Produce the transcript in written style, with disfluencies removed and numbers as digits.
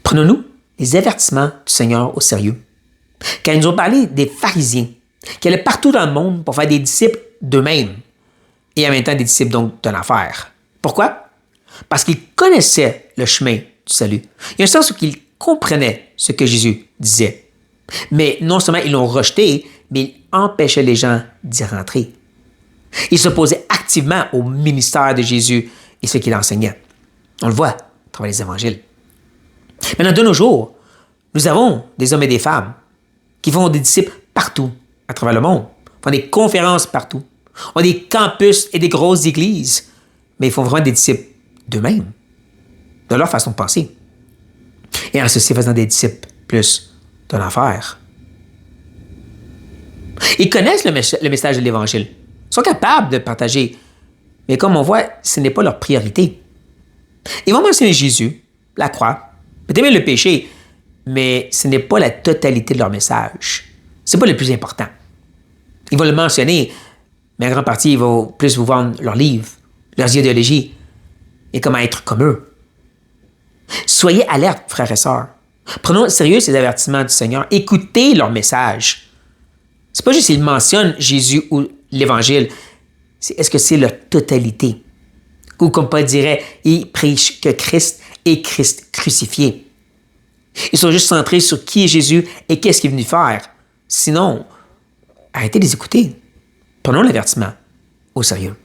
Prenons-nous les avertissements du Seigneur au sérieux. Quand ils nous ont parlé des pharisiens, qui allaient partout dans le monde pour faire des disciples d'eux-mêmes, et en même temps des disciples donc de l'enfer. Pourquoi? Parce qu'ils connaissaient le chemin du salut. Il y a un sens où ils comprenaient ce que Jésus disait. Mais non seulement ils l'ont rejeté, mais ils empêchaient les gens d'y rentrer. Ils s'opposaient activement au ministère de Jésus et ce qu'il enseignait. On le voit à travers les évangiles. Maintenant, de nos jours, nous avons des hommes et des femmes qui font des disciples partout à travers le monde, font des conférences partout, ont des campus et des grosses églises, mais ils font vraiment des disciples d'eux-mêmes, de leur façon de penser. Et en ceci faisant des disciples plus de l'enfer. Ils connaissent le message de l'Évangile, sont capables de le partager, mais comme on voit, ce n'est pas leur priorité. Ils vont mentionner Jésus, la croix, peut-être même le péché, mais ce n'est pas la totalité de leur message. Ce n'est pas le plus important. Ils vont le mentionner, mais en grande partie, ils vont plus vous vendre leurs livres, leurs idéologies et comment être comme eux. Soyez alertes, frères et sœurs. Prenons au sérieux ces avertissements du Seigneur. Écoutez leur message. C'est pas juste qu'ils mentionnent Jésus ou l'Évangile. Est-ce que c'est leur totalité? Ou comme Paul dirait, ils prêchent que Christ est Christ crucifié. Ils sont juste centrés sur qui est Jésus et qu'est-ce qu'il est venu faire. Sinon, arrêtez de les écouter. Prenons l'avertissement au sérieux.